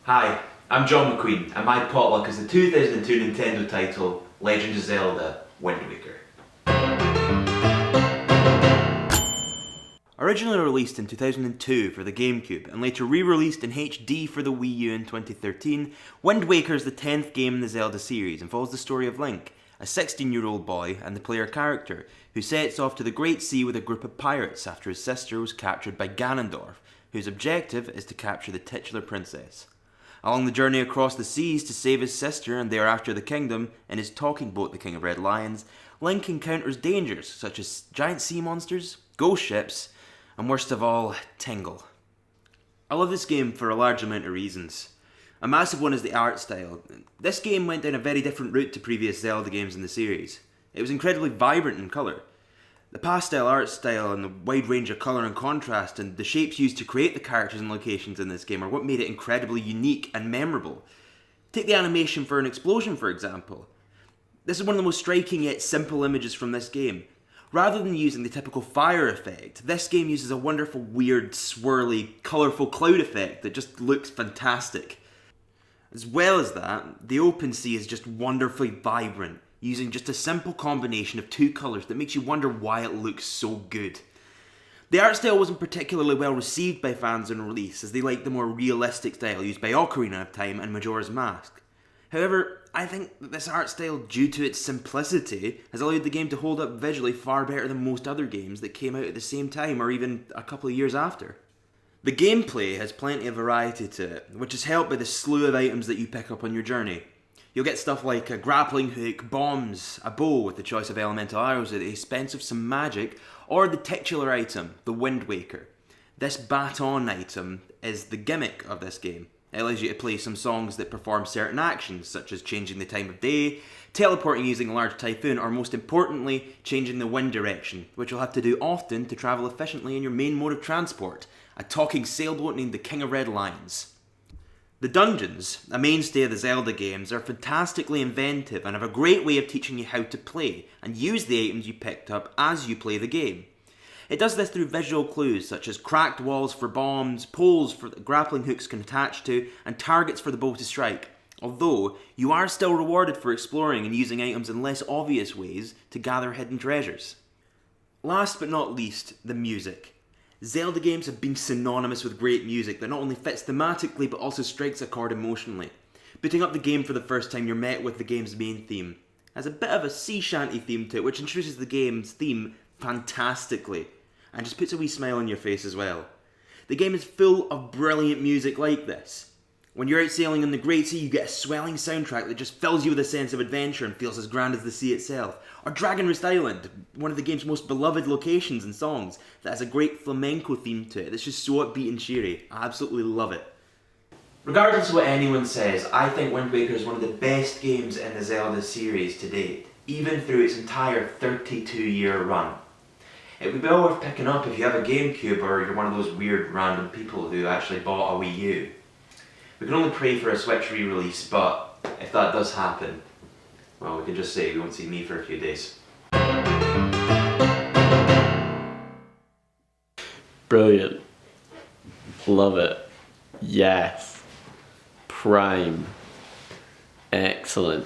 Hi, I'm John McQueen, and my Potluck is the 2002 Nintendo title, Legend of Zelda: Wind Waker. Originally released in 2002 for the GameCube, and later re-released in HD for the Wii U in 2013, Wind Waker is the 10th game in the Zelda series and follows the story of Link, a 16-year-old boy and the player character, who sets off to the Great Sea with a group of pirates after his sister was captured by Ganondorf, whose objective is to capture the titular princess. Along the journey across the seas to save his sister and thereafter the kingdom, in his talking boat the King of Red Lions, Link encounters dangers such as giant sea monsters, ghost ships, and worst of all, Tingle. I love this game for a large amount of reasons. A massive one is the art style. This game went down a very different route to previous Zelda games in the series. It was incredibly vibrant in colour. The pastel art style and the wide range of colour and contrast and the shapes used to create the characters and locations in this game are what made it incredibly unique and memorable. Take the animation for an explosion, for example. This is one of the most striking yet simple images from this game. Rather than using the typical fire effect, this game uses a wonderful, weird, swirly, colourful cloud effect that just looks fantastic. As well as that, the open sea is just wonderfully vibrant, using just a simple combination of two colours that makes you wonder why it looks so good. The art style wasn't particularly well received by fans on release, as they liked the more realistic style used by Ocarina of Time and Majora's Mask. However, I think that this art style, due to its simplicity, has allowed the game to hold up visually far better than most other games that came out at the same time or even a couple of years after. The gameplay has plenty of variety to it, which is helped by the slew of items that you pick up on your journey. You'll get stuff like a grappling hook, bombs, a bow with the choice of elemental arrows at the expense of some magic, or the titular item, the Wind Waker. This baton item is the gimmick of this game. It allows you to play some songs that perform certain actions, such as changing the time of day, teleporting using a large typhoon, or most importantly, changing the wind direction, which you'll have to do often to travel efficiently in your main mode of transport, a talking sailboat named the King of Red Lions. The dungeons, a mainstay of the Zelda games, are fantastically inventive and have a great way of teaching you how to play and use the items you picked up as you play the game. It does this through visual clues such as cracked walls for bombs, poles for the grappling hooks can attach to, and targets for the bow to strike, although you are still rewarded for exploring and using items in less obvious ways to gather hidden treasures. Last but not least, the music. Zelda games have been synonymous with great music that not only fits thematically but also strikes a chord emotionally. Booting up the game for the first time, you're met with the game's main theme. It has a bit of a sea shanty theme to it, which introduces the game's theme fantastically, and just puts a wee smile on your face as well. The game is full of brilliant music like this. When you're out sailing on the Great Sea, you get a swelling soundtrack that just fills you with a sense of adventure and feels as grand as the sea itself. Or Dragon Roost Island, one of the game's most beloved locations and songs, that has a great flamenco theme to it that's just so upbeat and cheery. I absolutely love it. Regardless of what anyone says, I think Wind Waker is one of the best games in the Zelda series to date, even through its entire 32-year run. It would be well worth picking up if you have a GameCube or you're one of those weird random people who actually bought a Wii U. We can only pray for a Switch re-release, but if that does happen, well, we can just say we won't see me for a few days. Brilliant. Love it. Yes. Prime. Excellent.